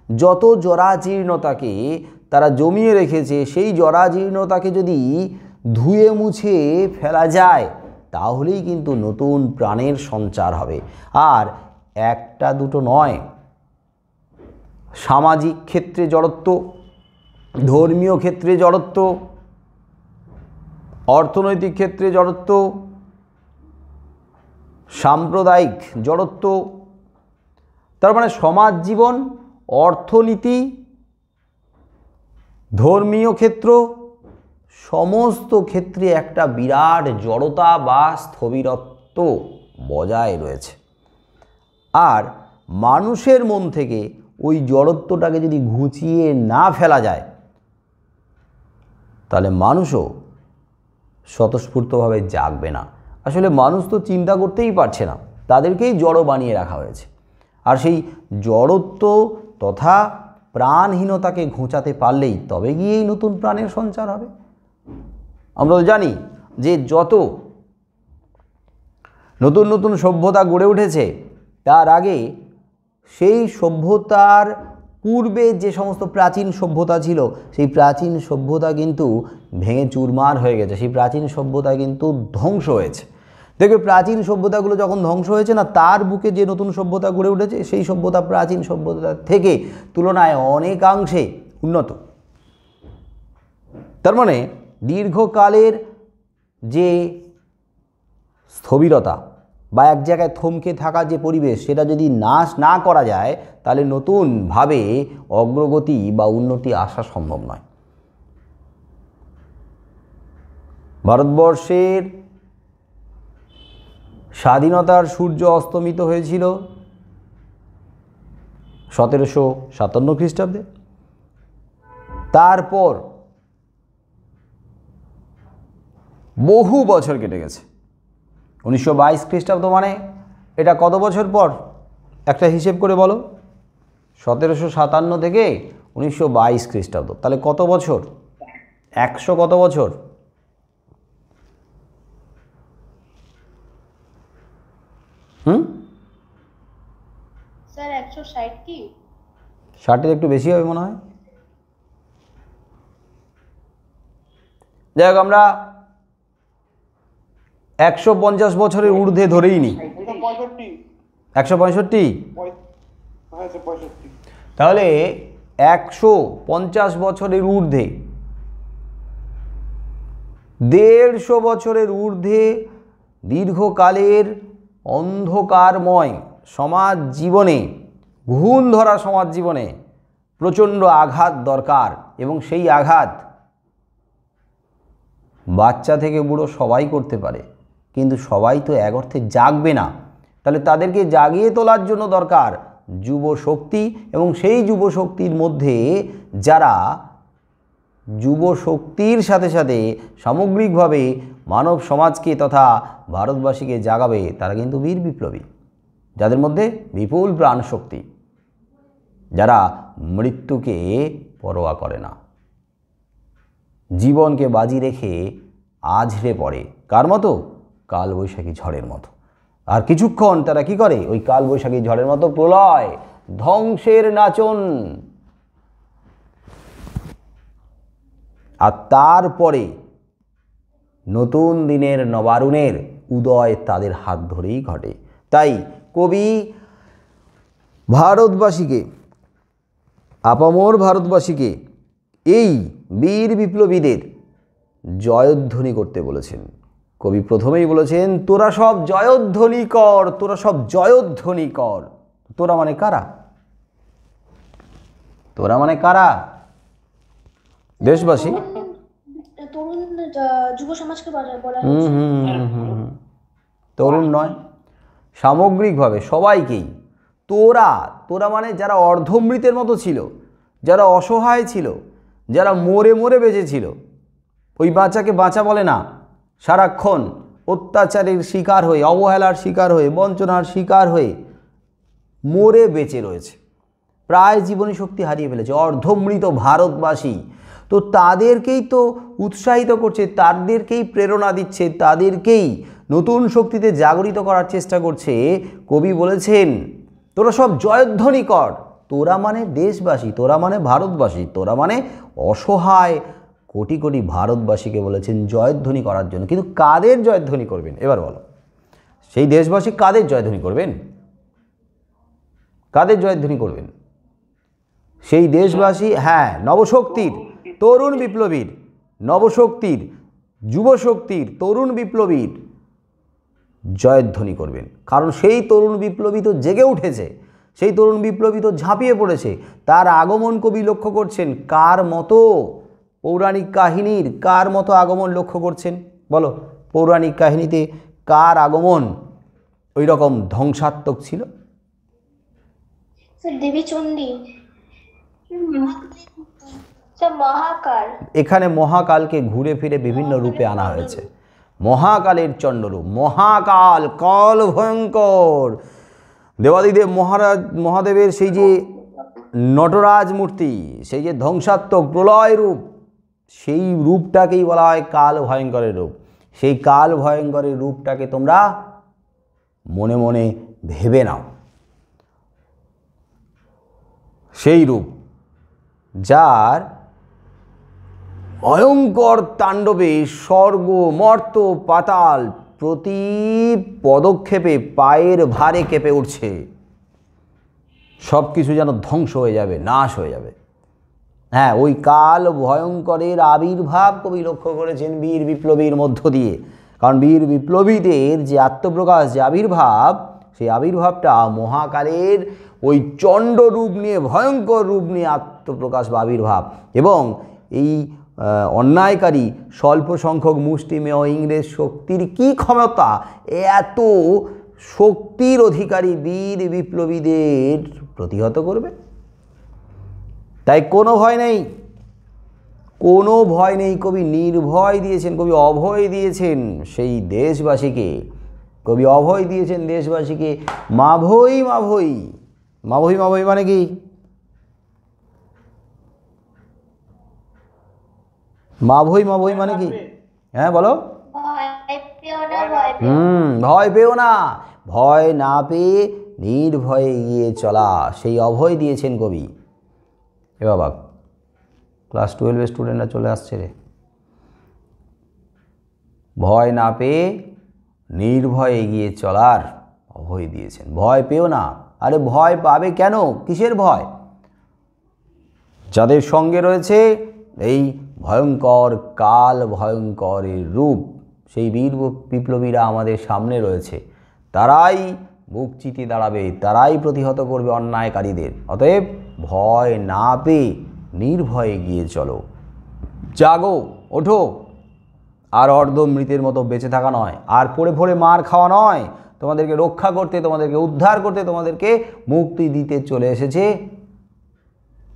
যত জরাজীর্ণতাকে তারা জমিয়ে রেখেছে, সেই জরাজীর্ণতাকে যদি ধুয়ে মুছে ফেলা যায় তাহলেই কিন্তু নতুন প্রাণের সঞ্চার হবে। আর একটা দুটো নয়, সামাজিক ক্ষেত্রে জড়ত্ব, ধর্মীয় ক্ষেত্রে জড়ত্ব, অর্থনৈতিক ক্ষেত্রে জড়ত্ব, সাম্প্রদায়িক জড়ত্ব, তার মানে সমাজ জীবন, অর্থনীতি, ধর্মীয় ক্ষেত্র, সমস্ত ক্ষেত্রে একটা বিরাট জড়তা বা স্থবিরত্ব বজায় রয়েছে। আর মানুষের মন থেকে ওই জড়ত্বটাকে যদি ঘুচিয়ে না ফেলা যায় তাহলে মানুষও স্বতঃস্ফূর্তভাবে জাগবে না। আসলে মানুষ তো চিন্তা করতেই পারছে না, তাদেরকেই জড়ো বানিয়ে রাখা হয়েছে। আর সেই জড়ত্ব তথা প্রাণহীনতাকে ঘোচাতে পারলেই তবে গিয়েই নতুন প্রাণের সঞ্চার হবে। আমরা তো জানি যে যত নতুন নতুন সভ্যতা গড়ে উঠেছে তার আগে সেই সভ্যতার পূর্বে যে সমস্ত প্রাচীন সভ্যতা ছিল সেই প্রাচীন সভ্যতা কিন্তু ভেঙে চুরমার হয়ে গেছে, সেই প্রাচীন সভ্যতা কিন্তু ধ্বংস হয়েছে। দেখবে প্রাচীন সভ্যতাগুলো যখন ধ্বংস হয়েছে না, তার বুকে যে নতুন সভ্যতা গড়ে উঠেছে সেই সভ্যতা প্রাচীন সভ্যতা থেকে তুলনায় অনেকাংশে উন্নত। তার মানে দীর্ঘকালের যে স্থবিরতা বা এক জায়গায় থমকে থাকা যে পরিবেশ, সেটা যদি নাশ না করা যায় তাহলে নতুনভাবে অগ্রগতি বা উন্নতি আসা সম্ভব নয়। ভারতবর্ষের স্বাধীনতার সূর্য অস্তমিত হয়েছিল 1757 খ্রিস্টাব্দে। তারপর বহু বছর কেটে গেছে। 1922 খ্রিস্টাব্দ মানে এটা কত বছর পর? একটা হিসেব করে বলো। 1757 থেকে 1922 খ্রিস্টাব্দ। তাহলে কত বছর? 100 কত বছর? স্যার 160 কি? 60-এর একটু বেশি হবে মনে হয়। যাই হোক, আমরা 150 বছরের ঊর্ধ্বে ধরেই নি। 165? তাহলে 150 বছরের ঊর্ধ্বে, 150 বছরের ঊর্ধ্বে দীর্ঘকালের অন্ধকারময় সমাজ জীবনে, ঘুণ ধরা সমাজ জীবনে প্রচণ্ড আঘাত দরকার। এবং সেই আঘাত বাচ্চা থেকে বুড়ো সবাই করতে পারে, কিন্তু সবাই তো এক অর্থে জাগবে না। তাহলে তাদেরকে জাগিয়ে তোলার জন্য দরকার যুব শক্তি। এবং সেই যুব শক্তির মধ্যে যারা যুব শক্তির সাথে সাথে সামগ্রিকভাবে মানব সমাজকে তথা ভারতবাসীকে জাগাবে, তারা কিন্তু বীর বিপ্লবী, যাদের মধ্যে বিপুল প্রাণশক্তি, যারা মৃত্যুকে পরোয়া করে না, জীবনকে বাজি রেখে আছড়ে পড়ে। কার মতো? কালবৈশাখী ঝড়ের মতো। আর কিছুক্ষণ তারা কি করে? ওই কালবৈশাখী ঝড়ের মতো প্রলয়, ধ্বংসের নাচন। আর তারপরে নতুন দিনের নবারুণের উদয় তাদের হাত ধরেই ঘটে। তাই কবি ভারতবাসীকে, আপামর ভারতবাসীকে এই বীর বিপ্লবীদের জয়ধ্বনি করতে বলেছেন। কবি প্রথমেই বলেছেন, তোরা সব জয়ধ্বনি কর, তোরা সব জয়ধ্বনি কর। তোরা মানে কারা? তোরা মানে কারা? দেশবাসী, তরুণ যুব সমাজকে বলা তরুণ নয়, সামগ্রিকভাবে সবাইকেই। তোরা, তোরা মানে যারা অর্ধমৃতের মতো ছিল, যারা অসহায় ছিল, যারা মরে মরে বেঁচেছিল। ওই বাঁচাকে বাঁচা বলে না, সারাক্ষণ অত্যাচারের শিকার হয়ে, অবহেলার শিকার হয়ে, বঞ্চনার শিকার হয়ে মরে বেঁচে রয়েছে, প্রায় জীবনী শক্তি হারিয়ে ফেলেছে, অর্ধমৃত ভারতবাসী। তো তাদেরকেই তো উৎসাহিত করছে, তাদেরকেই প্রেরণা দিচ্ছে, তাদেরকেই নতুন শক্তিতে জাগরিত করার চেষ্টা করছে। কবি বলেছেন, তোরা সব জয়ধ্বনি কর। তোরা মানে দেশবাসী, তোরা মানে ভারতবাসী, তোরা মানে অসহায় কোটি কোটি ভারতবাসীকে বলেছেন জয়ধ্বনি করার জন্য। কিন্তু কাদের জয়ধ্বনি করবেন এবার বলো? সেই দেশবাসী কাদের জয়ধ্বনি করবেন? কাদের জয়ধ্বনি করবেন? সেই দেশবাসী, হ্যাঁ, নবশক্তির, তরুণ বিপ্লবীর, নবশক্তির, যুবশক্তির, তরুণ বিপ্লবীর জয়ধ্বনি করবেন। কারণ সেই তরুণ বিপ্লবী তো জেগে উঠেছে, সেই তরুণ বিপ্লবী তো ঝাঁপিয়ে পড়েছে। তার আগমন কবি লক্ষ্য করছেন। কার মতো? পৌরাণিক কাহিনীর কার মতো আগমন লক্ষ্য করছেন বলো? পৌরাণিক কাহিনীতে কার আগমন ওই রকম ধ্বংসাত্মক ছিল? দেবী চণ্ডী, মহাকাল। এখানে মহাকালকে ঘুরে ফিরে বিভিন্ন রূপে আনা হয়েছে। মহাকালের চণ্ডরূপ, মহাকাল, কাল ভয়ঙ্কর। দেবাদিদেব মহাদেবের সেই যে নটরাজ মূর্তি, সেই যে ধ্বংসাত্মক প্রলয় রূপ, সেই রূপটাকেই বলা হয় কাল ভয়ঙ্করের রূপ। সেই কাল ভয়ঙ্করের রূপটাকে তোমরা মনে মনে ভেবে নাও। সেই রূপ যার ভয়ঙ্কর তাণ্ডবে স্বর্গ, মর্ত, পাতাল প্রতি পদক্ষেপে পায়ের ভারে কেঁপে উঠছে। সব কিছু যেন ধ্বংস হয়ে যাবে, নাশ হয়ে যাবে। হ্যাঁ, ওই কাল ভয়ঙ্করের আবির্ভাব কবি লক্ষ্য করেছেন বীর বিপ্লবীর মধ্য দিয়ে। কারণ বীর বিপ্লবীদের যে আত্মপ্রকাশ, যে আবির্ভাব, সেই আবির্ভাবটা মহাকালের ওই চণ্ড রূপ নিয়ে, ভয়ঙ্কর রূপ নিয়ে আত্মপ্রকাশ বা আবির্ভাব। এবং এই অন্যায়কারী স্বল্প সংখ্যক মুষ্টিমেয় ইংরেজ শক্তির কি ক্ষমতা এত শক্তির অধিকারী বীর বিপ্লবীদের প্রতিহত করবে? তাই কোনো ভয় নেই, কোনো ভয় নেই। কবি নির্ভয় দিয়েছেন, কবি অভয় দিয়েছেন সেই দেশবাসীকে। কবি অভয় দিয়েছেন দেশবাসীকে। মাভৈ মাভৈ, মাভৈ মাভৈ মানে কি? মা ভই মানে কি? হ্যাঁ বলো। ভয় পেও না, ভয় পেও না। ভয় পেও না, ভয় না পেয়ে নির্ভয়ে এগিয়ে চলা, সেই অভয় দিয়েছেন কবি। এ বাবা, ক্লাস 12-এর স্টুডেন্টরা চলে আসছে রে। ভয় না পেয়ে নির্ভয়ে এগিয়ে চলার অভয় দিয়েছেন। ভয় পেও না। আরে ভয় পাবে কেন? কিসের ভয়? যাদের সঙ্গে রয়েছে এই ভয়ঙ্কর কাল ভয়ঙ্করের রূপ, সেই বীর বিপ্লবীরা আমাদের সামনে রয়েছে, তারাই বুক চিতিয়ে দাঁড়াবে, তারাই প্রতিহত করবে অন্যায়কারীদের। অতএব ভয় না পেয়ে নির্ভয়ে এগিয়ে চলো। জাগো, ওঠো, আর অর্ধমৃতের মতো বেঁচে থাকা নয়, আর পড়ে পড়ে মার খাওয়া নয়। তোমাদেরকে রক্ষা করতে, তোমাদেরকে উদ্ধার করতে, তোমাদেরকে মুক্তি দিতে চলে এসেছে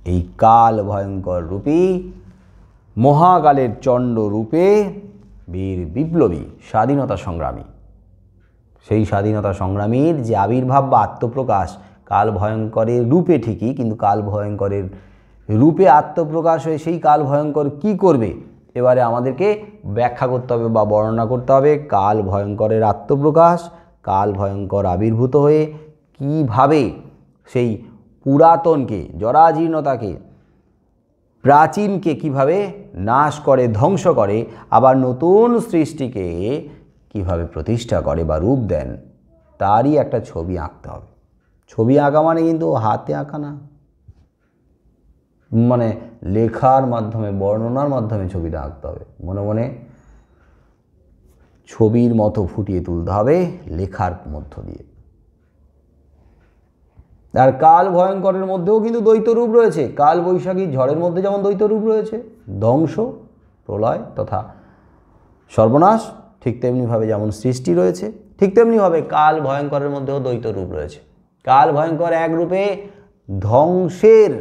এই কাল ভয়ঙ্কর রূপী মহাকালের চণ্ড রূপে বীর বিপ্লবী স্বাধীনতা সংগ্রামী। সেই স্বাধীনতা সংগ্রামীর যে আবির্ভাব বা আত্মপ্রকাশ কাল ভয়ঙ্করের রূপে ঠিকই, কিন্তু কাল ভয়ঙ্করের রূপে আত্মপ্রকাশ হয়ে সেই কাল ভয়ঙ্কর কি করবে এবারে আমাদেরকে ব্যাখ্যা করতে হবে বা বর্ণনা করতে হবে। কাল ভয়ঙ্করের আত্মপ্রকাশ, কাল ভয়ঙ্কর আবির্ভূত হয়ে কিভাবে সেই পুরাতনকে, জরাজীর্ণতাকে, প্রাচীনকে কিভাবে নাশ করে, ধ্বংস করে, আবার নতুন সৃষ্টিকে কিভাবে প্রতিষ্ঠা করে বা রূপ দেন, তারই একটা ছবি আঁকতে হবে। ছবি আঁকা মানে কিন্তু হাতে আঁকা না, মানে লেখার মাধ্যমে, বর্ণনার মাধ্যমে ছবিটা আঁকতে হবে। মনে মনে ছবির মতো ফুটিয়ে তুলতে হবে লেখার মধ্য দিয়ে। আর কাল ভয়ঙ্করের মধ্যেও কিন্তু দ্বৈত রূপ রয়েছে। কাল বৈশাখী ঝড়ের মধ্যে যেমন দ্বৈত রূপ রয়েছে, ধ্বংস, প্রলয় তথা সর্বনাশ, ঠিক তেমনিভাবে যেমন সৃষ্টি রয়েছে, ঠিক তেমনিভাবে কাল ভয়ঙ্করের মধ্যেও দ্বৈত রূপ রয়েছে। কাল ভয়ঙ্কর এক রূপে ধ্বংসের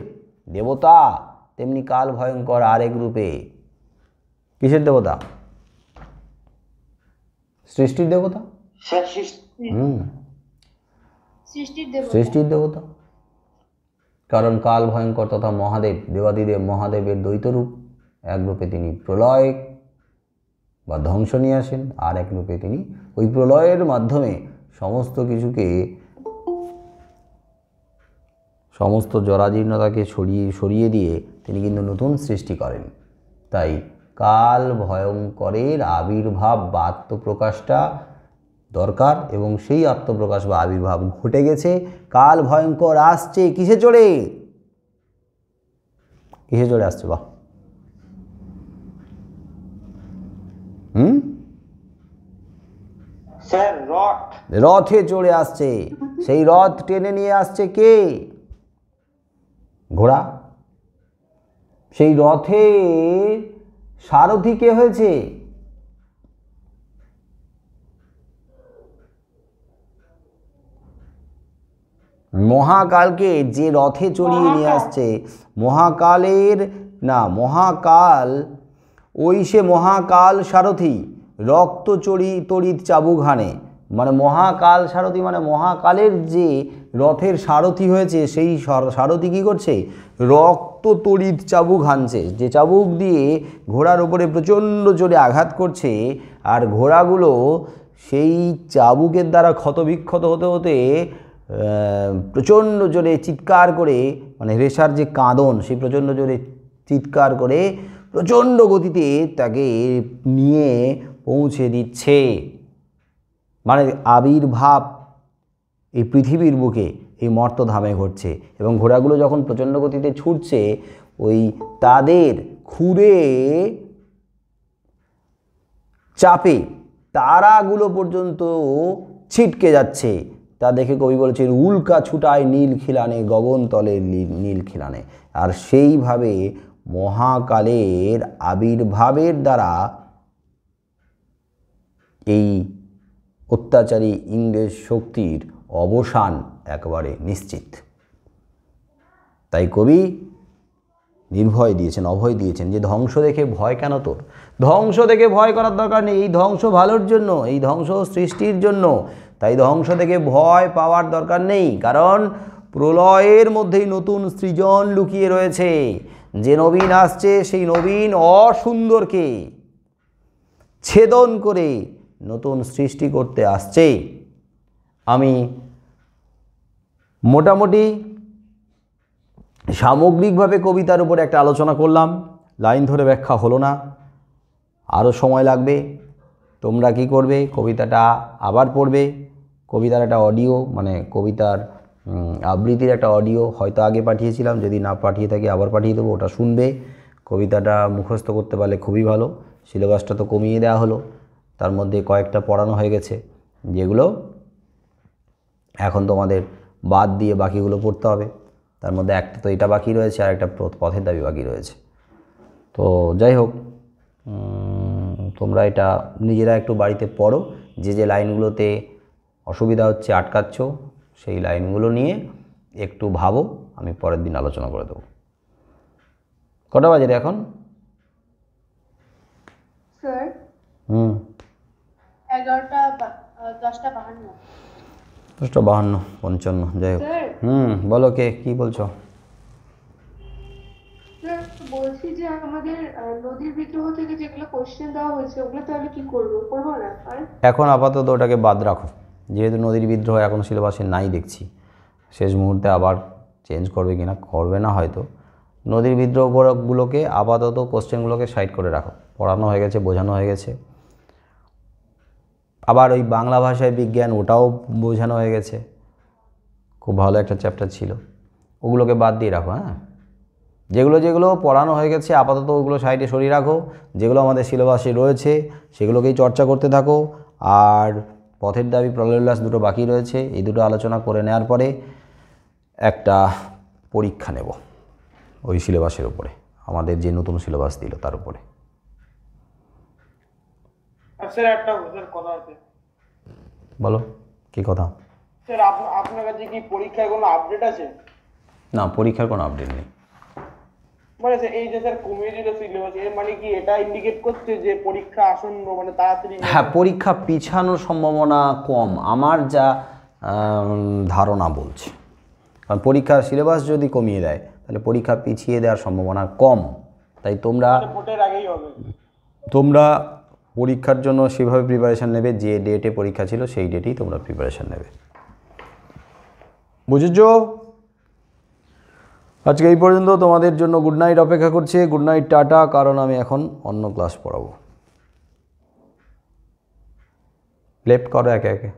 দেবতা, তেমনি কাল ভয়ঙ্কর আরেক রূপে কিসের দেবতা? সৃষ্টির দেবতা। সৃষ্টির দেবতা। কারণ কাল ভয়ঙ্কর তথা মহাদেব, দেবাদিদেব মহাদেবের দ্বৈত রূপ। এক রূপে তিনি প্রলয় বা ধ্বংস নিয়ে আসেন, আর এক রূপে তিনি ওই প্রলয়ের মাধ্যমে সমস্ত কিছুকে, সমস্ত জরাজীর্ণতাকে সরিয়ে দিয়ে তিনি কিন্তু নতুন সৃষ্টি করেন। তাই কাল ভয়ঙ্করের আবির্ভাব বা আত্মপ্রকাশটা দরকার, এবং সেই আত্মপ্রকাশ বা আবির্ভাব ঘটে গেছে। কাল ভয়ঙ্কর আসছে কিসে চড়ে? কিসে চড়ে আসছে? বাহ, রথে চড়ে আসছে। সেই রথ টেনে নিয়ে আসছে কে? ঘোড়া। সেই রথে সারথি কে হয়েছে? মহাকালকে যে রথে চড়িয়ে নিয়ে আসছে, মহাকালের না, মহাকাল ওই সে মহাকাল সারথি, রক্ত তড়িৎ চাবুক হানে। মানে মহাকাল সারথি মানে মহাকালের যে রথের সারথি হয়েছে, সেই সারথি কী করছে? রক্ত তড়িৎ চাবুক হানছে, যে চাবুক দিয়ে ঘোড়ার ওপরে প্রচণ্ড জোরে আঘাত করছে, আর ঘোড়াগুলো সেই চাবুকের দ্বারা ক্ষতবিক্ষত হতে হতে প্রচণ্ড জোরে চিৎকার করে, মানে রেশার যে কাঁদন, সেই প্রচণ্ড জোরে চিৎকার করে প্রচণ্ড গতিতে তাকে নিয়ে পৌঁছে দিচ্ছে। মানে আবির্ভাব এই পৃথিবীর বুকে, এই মর্তধামে ঘটছে। এবং ঘোড়াগুলো যখন প্রচণ্ড গতিতে ছুটছে, ওই তাদের খুরে চাপে তারাগুলো পর্যন্ত ছিটকে যাচ্ছে। তা দেখে কবি বলেছেন, উল্কা ছুটায় নীল খিলানে, গগনতলের নীল খিলানে। আর সেইভাবে মহাকালের আবির্ভাবের দ্বারা এই অত্যাচারী ইংরেজ শক্তির অবসান একেবারে নিশ্চিত। তাই কবি নির্ভয় দিয়েছেন, অভয় দিয়েছেন, যে ধ্বংস দেখে ভয় কেন তোর? ধ্বংস দেখে ভয় করার দরকার নেই। এই ধ্বংস ভালোর জন্য, এই ধ্বংস সৃষ্টির জন্য। তাই ধ্বংস দেখে ভয় পাওয়ার দরকার নেই, কারণ প্রলয়ের মধ্যেই নতুন সৃজন লুকিয়ে রয়েছে। যে নবীন আসছে সেই নবীন অসুন্দরকে ছেদন করে নতুন সৃষ্টি করতে আসছে। আমি মোটামুটি সামগ্রিকভাবে কবিতার উপরে একটা আলোচনা করলাম, লাইন ধরে ব্যাখ্যা হলো না, আরও সময় লাগবে। তোমরা কি করবে, কবিতাটা আবার পড়বে। কবিতার একটা অডিও, মানে কবিতার আবৃত্তির একটা অডিও হয়তো আগে পাঠিয়েছিলাম, যদি না পাঠিয়ে থাকি আবার পাঠিয়ে দেবো, ওটা শুনবে। কবিতাটা মুখস্থ করতে পারলে খুবই ভালো। সিলেবাসটা তো কমিয়ে দেওয়া হলো, তার মধ্যে কয়েকটা পড়ানো হয়ে গেছে, যেগুলো এখন তোমাদের বাদ দিয়ে বাকিগুলো পড়তে হবে। তার মধ্যে একটা তো এটা বাকি রয়েছে, আর একটা পথের দাবি বাকি রয়েছে। তো যাই হোক, তোমরা এটা নিজেরা একটু বাড়িতে পড়ো। যে যে লাইনগুলোতে অসুবিধা হচ্ছে, আটকাচ্ছ, সেই লাইনগুলো নিয়ে একটু ভাবো, আমি পরের দিন আলোচনা করে দেবো। কটা বাজে রে এখন? স্যার 10:52 10:52, 55, যাই হোক। স্যার বলো, কে কি বলছো? স্যার বলছি যে আমাদের নদীর বিদ্রোহ থেকে যেগুলো কোশ্চেন দেওয়া হয়েছে ওগুলো তাহলে কি করবো না আর? এখন আপাতত ওটাকে বাদ রাখো, যেহেতু নদীর বিদ্রোহ এখন সিলেবাসে নাই দেখছি। শেষ মুহূর্তে আবার চেঞ্জ করবে কিনা, করবে না হয়তো। নদীর বিদ্রোহগুলোকে আপাতত কোশ্চেনগুলোকে সাইড করে রাখো, পড়ানো হয়ে গেছে, বোঝানো হয়ে গেছে। আবার ওই বাংলা ভাষায় বিজ্ঞান, ওটাও বোঝানো হয়ে গেছে, খুব ভালো একটা চ্যাপ্টার ছিল। ওগুলোকে বাদ দিয়ে রাখো। হ্যাঁ, যেগুলো যেগুলো পড়ানো হয়ে গেছে আপাতত ওগুলো সাইডে সরিয়ে রাখো। যেগুলো আমাদের সিলেবাসে রয়েছে সেগুলোকেই চর্চা করতে থাকো। আর পথের দাবি, প্রলয় উল্লাস দুটো বাকি রয়েছে, এই দুটো আলোচনা করে নেওয়ার পরে একটা পরীক্ষা নেব ওই সিলেবাসের উপরে, আমাদের যে নতুন সিলেবাস দিল তার উপরে। স্যার একটা কথা আছে। বলো, কি কথা? স্যার আপনার কাছে কি পরীক্ষার কোনো আপডেট আছে? না, পরীক্ষার কোনো আপডেট নেই। মানে এই যে স্যার কমিয়ে দিল সিলেবাস, এর মানে কি এটা ইন্ডিকেট করছে যে পরীক্ষা আসন্ন, মানে তাড়াতাড়ি? হ্যাঁ, পরীক্ষা পিছানোর সম্ভাবনা কম, আমার যা ধারণা বলছে। কারণ পরীক্ষার সিলেবাস যদি কমিয়ে দেয় তাহলে পরীক্ষা পিছিয়ে দেওয়ার সম্ভাবনা কম। তাই ভোটের আগেই হবে। তোমরা পরীক্ষার জন্য সেভাবে প্রিপারেশান নেবে, যে ডেটে পরীক্ষা ছিল সেই ডেটেই তোমরা প্রিপারেশান নেবে। বুঝেছ? আজকে এই পর্যন্ত। তোমাদের জন্য গুড নাইট অপেক্ষা করছে। গুড নাইট, টাটা, কারণ আমি এখন অন্য ক্লাস পড়াবো। লেফট করো একে একে।